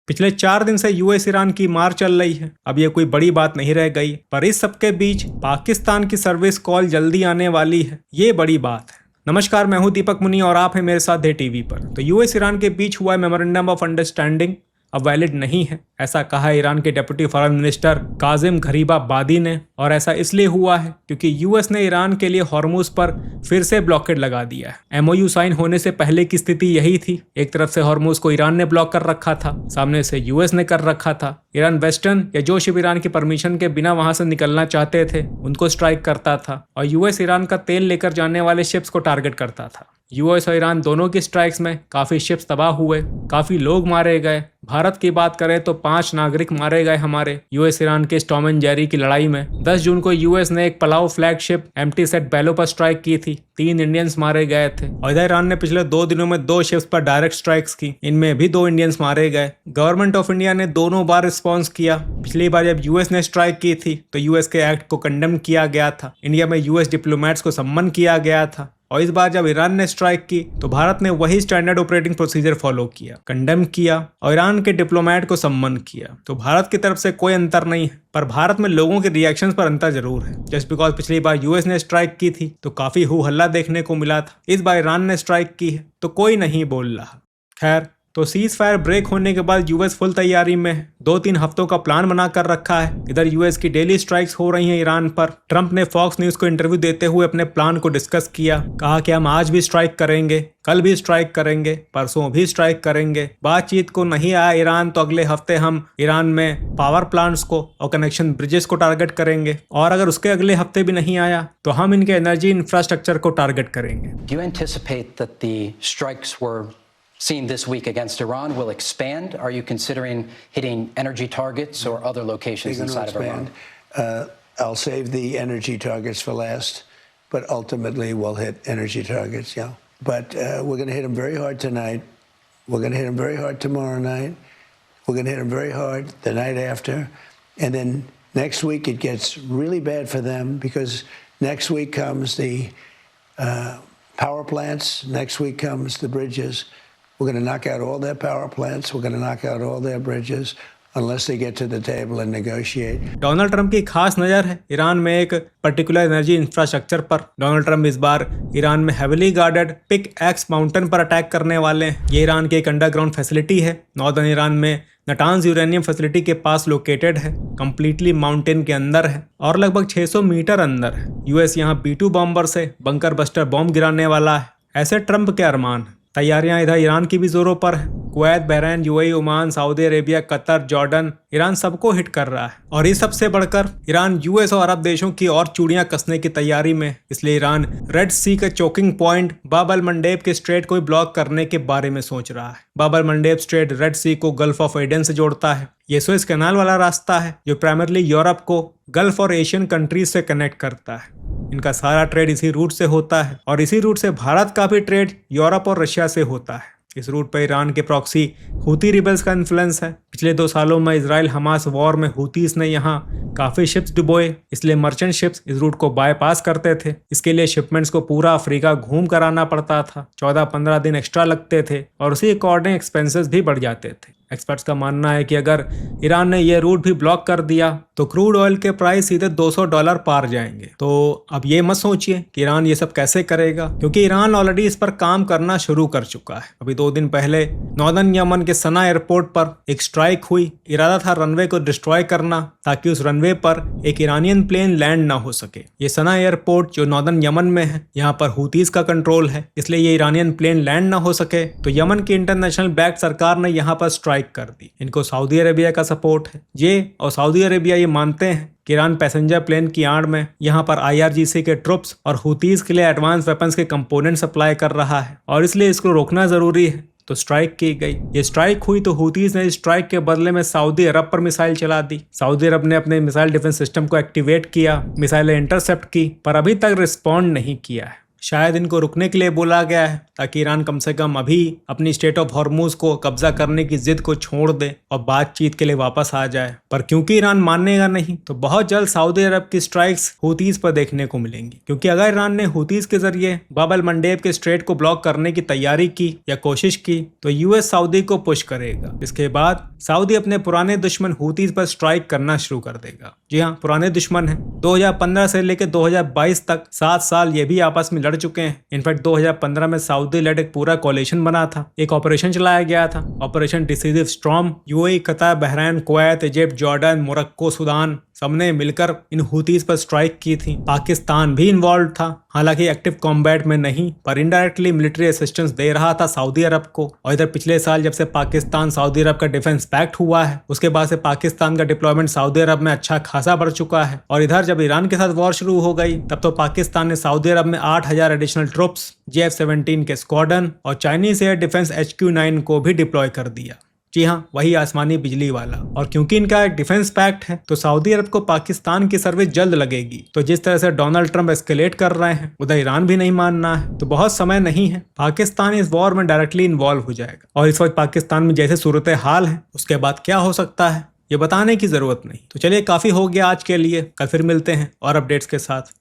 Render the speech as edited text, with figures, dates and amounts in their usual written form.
पिछले 4 दिन से यूएस ईरान की मार चल रही है। अब ये कोई बड़ी बात नहीं रह गई, पर इस सबके बीच पाकिस्तान की सर्विस कॉल जल्दी आने वाली है, ये बड़ी बात है। नमस्कार, मैं हूं दीपक मुनि और आप हैं मेरे साथ डे टीवी पर। तो यूएस ईरान के बीच हुआ मेमोरेंडम ऑफ अंडरस्टैंडिंग अब वैलिड नहीं है, ऐसा कहा ईरान के deputy foreign minister Kazim Gharibabadi ने। और ऐसा इसलिए हुआ है क्योंकि यूएस ने ईरान के लिए हॉर्मुज पर फिर से ब्लॉकेड लगा दिया है। एमओयू साइन होने से पहले की स्थिति यही थी। एक तरफ से हॉर्मुज को ईरान ने ब्लॉक कर रखा था, सामने से यूएस ने कर रखा था। ईरान वेस्टर्न या जो शिप ईरान की परमिशन के बिना वहां से निकलना चाहते थे उनको स्ट्राइक करता था, और यूएस ईरान का तेल लेकर जाने वाले शिप्स को टारगेट करता था। यूएस और ईरान दोनों की स्ट्राइक्स में काफी शिप्स तबाह हुए, काफी लोग मारे गए। भारत की बात करें तो 5 नागरिक मारे गए हमारे यूएस ईरान के टॉम एंड जेरी की लड़ाई में। 10 जून को यूएस ने एक पलाव फ्लैग शिप एम्प्टी सेट बेलो पर स्ट्राइक की थी, 3 इंडियंस मारे गए थे। और इधर ईरान ने पिछले 2 दिनों में 2 शिप्स पर डायरेक्ट स्ट्राइक्स की, इनमें भी 2 इंडियंस मारे गए। गवर्नमेंट ऑफ इंडिया ने दोनों बार रिस्पॉन्स किया। पिछली बार जब यूएस ने स्ट्राइक की थी तो यूएस के एक्ट को कंडेम किया गया था, इंडिया में यूएस डिप्लोमेट्स को सम्मन किया गया था। और इस बार जब ईरान ने स्ट्राइक की तो भारत ने वही स्टैंडर्ड ऑपरेटिंग प्रोसीजर फॉलो किया, कंडेम किया और ईरान के डिप्लोमेट को सम्मन किया। तो भारत की तरफ से कोई अंतर नहीं है, पर भारत में लोगों के रिएक्शंस पर अंतर जरूर है। जस्ट बिकॉज पिछली बार यूएस ने स्ट्राइक की थी तो काफी हू हल्ला देखने को मिला था, इस बार ईरान ने स्ट्राइक की है तो कोई नहीं बोल रहा। खैर, तो सीज फायर ब्रेक होने के बाद यूएस फुल तैयारी में है। 2-3 हफ्तों का प्लान बना कर रखा है। इधर यूएस की डेली स्ट्राइक्स हो रही हैं ईरान पर। ट्रंप ने फॉक्स न्यूज को इंटरव्यू देते हुए अपने प्लान को डिस्कस किया, कहा कि हम आज भी स्ट्राइक करेंगे, कल भी स्ट्राइक करेंगे, परसों भी स्ट्राइक करेंगे। बातचीत को नहीं आया ईरान तो अगले हफ्ते हम ईरान में पावर प्लांट्स को और कनेक्शन ब्रिजेस को टारगेट करेंगे, और अगर उसके अगले हफ्ते भी नहीं आया तो हम इनके एनर्जी इंफ्रास्ट्रक्चर को टारगेट करेंगे। Do you anticipate that the strikes were seen this week against Iran will expand? Are you considering hitting energy targets or other locations inside of Iran? I'll save the energy targets for last, but ultimately we'll hit energy targets, yeah. But we're going to hit them very hard tonight. We're going to hit them very hard tomorrow night. We're going to hit them very hard the night after. And then next week it gets really bad for them, because next week comes the power plants. Next week comes the bridges. We're going to knock out all their power plants. We're going to knock out all their bridges unless they get to the table and negotiate. Donald Trump की खास नज़र है Iran में एक particular energy infrastructure पर। Donald Trump इस बार Iran में heavily guarded Pickaxe Mountain पर अटैक करने वाले हैं। ये ईरान की एक अंडरग्राउंड फैसिलिटी है, नॉर्दर्न ईरान में नटांज यूरेनियम फैसिलिटी के पास लोकेटेड है, कंप्लीटली माउंटेन के अंदर है और लगभग 600 मीटर अंदर है। यूएस यहाँ B-2 बॉम्बर से बंकर बस्टर बॉम्ब गिराने वाला है, ऐसे ट्रंप के अरमान है। तैयारियां इधर ईरान की भी जोरों पर है। Kuwait, Bahrain, UAE, Oman, Saudi Arabia, Qatar, Jordan, Iran सबको हिट कर रहा है। और इस सबसे बढ़कर ईरान यूएस और अरब देशों की और चूड़ियां कसने की तैयारी में। इसलिए ईरान रेड सी का चोकिंग पॉइंट बाब अल मंडेब के स्ट्रेट को ब्लॉक करने के बारे में सोच रहा है। बाब अल मंडेब स्ट्रेट रेड सी को गल्फ ऑफ एडन से जोड़ता है। ये सुएज कैनाल वाला रास्ता है जो प्राइमरली यूरोप को गल्फ और एशियन कंट्रीज से कनेक्ट करता है। इनका सारा ट्रेड इसी रूट से होता है, और इसी रूट से भारत का भी ट्रेड यूरोप और रशिया से होता है। इस रूट पर ईरान के प्रॉक्सी हूती रिबल्स का इन्फ्लुएंस है। पिछले 2 सालों में इजराइल हमास वॉर में हूतीस ने यहाँ काफी शिप्स डुबोए, इसलिए मर्चेंट शिप्स इस रूट को बाईपास करते थे। इसके लिए शिपमेंट्स को पूरा अफ्रीका घूम कर आना पड़ता था, 14-15 दिन एक्स्ट्रा लगते थे, और उसी अकॉर्डिंग एक्सपेंसेस भी बढ़ जाते थे। एक्सपर्ट्स का मानना है कि अगर ईरान ने यह रूट भी ब्लॉक कर दिया तो क्रूड ऑयल के प्राइस सीधे $200 पार जाएंगे। तो अब ये मत सोचिए कि ईरान ये सब कैसे करेगा, क्योंकि ईरान ऑलरेडी इस पर काम करना शुरू कर चुका है। अभी 2 दिन पहले नॉर्दर्न यमन के सना एयरपोर्ट पर एक स्ट्राइक हुई। इरादा था रनवे को डिस्ट्रॉय करना ताकि उस रनवे पर एक ईरानियन प्लेन लैंड ना हो सके। ये सना एयरपोर्ट जो नॉर्दर्न यमन में है, यहाँ पर हूतीज का कंट्रोल है, इसलिए ये ईरानियन प्लेन लैंड ना हो सके तो यमन की इंटरनेशनल बैक सरकार ने यहाँ पर स्ट्राइक कर दी। इनको सऊदी अरेबिया का सपोर्ट है। ये और सऊदी अरेबिया ये मानते हैं कि ईरान पैसेंजर प्लेन की आड़ में यहाँ पर IRGC के ट्रुप्स और हूतीज के लिए एडवांस वेपन्स के कंपोनेंट सप्लाई कर रहा है, और इसलिए इसको रोकना जरूरी है। तो स्ट्राइक की गई। ये स्ट्राइक हुई तो हूतीज ने स्ट्राइक के बदले में सऊदी अरब पर मिसाइल चला दी। सऊदी अरब ने अपने मिसाइल डिफेंस सिस्टम को एक्टिवेट किया, मिसाइलें इंटरसेप्ट की, पर अभी तक रिस्पॉन्ड नहीं किया है। शायद इनको रुकने के लिए बोला गया है ताकि ईरान कम से कम अभी अपनी स्टेट ऑफ हॉर्मूज को कब्जा करने की जिद को छोड़ दे और बातचीत के लिए वापस आ जाए। पर क्योंकि ईरान मानेगा नहीं तो बहुत जल्द सऊदी अरब की स्ट्राइक्स हूतीज पर देखने को मिलेंगी, क्योंकि अगर ईरान ने हूतीज के जरिए बाब अल मंडेब के स्ट्रेट को ब्लॉक करने की तैयारी की या कोशिश की तो यूएस सऊदी को पुश करेगा। इसके बाद सऊदी अपने पुराने दुश्मन हूतीज पर स्ट्राइक करना शुरू कर देगा। जी हाँ, पुराने दुश्मन हैं। 2015 से लेकर 2022 तक 7 साल ये भी आपस में लड़ चुके हैं। इनफैक्ट 2015 में सऊदी लेड एक पूरा कोalition बना था, एक ऑपरेशन चलाया गया था, operation decisive storm. UAE, Qatar, Bahrain, Kuwait, Egypt, Jordan, Morocco, Sudan सबने मिलकर इन हूतीज पर स्ट्राइक की थी। पाकिस्तान भी इन्वॉल्व था, हालांकि एक्टिव कॉम्बैट में नहीं, पर इनडायरेक्टली मिलिट्री असिस्टेंस दे रहा था सऊदी अरब को। और इधर पिछले साल जब से पाकिस्तान सऊदी अरब का डिफेंस पैक्ट हुआ है उसके बाद से पाकिस्तान का डिप्लॉयमेंट सऊदी अरब में अच्छा खासा बढ़ चुका है। और इधर जब ईरान के साथ वॉर शुरू हो गई तब तो पाकिस्तान ने सऊदी अरब में 8000 एडिशनल ट्रुप्स, JF-17 के स्क्वाड्रन और चाइनीज एयर डिफेंस HQ-9 को भी डिप्लॉय कर दिया। जी हाँ, वही आसमानी बिजली वाला। और क्योंकि इनका एक डिफेंस पैक्ट है तो सऊदी अरब को पाकिस्तान की सर्विस जल्द लगेगी। तो जिस तरह से डोनाल्ड ट्रंप एस्केलेट कर रहे हैं उधर ईरान भी नहीं मानना है, तो बहुत समय नहीं है, पाकिस्तान इस वॉर में डायरेक्टली इन्वॉल्व हो जाएगा। और इस वक्त पाकिस्तान में जैसे सूरत हाल है उसके बाद क्या हो सकता है ये बताने की जरूरत नहीं। तो चलिए, काफी हो गया आज के लिए, कल फिर मिलते हैं और अपडेट्स के साथ।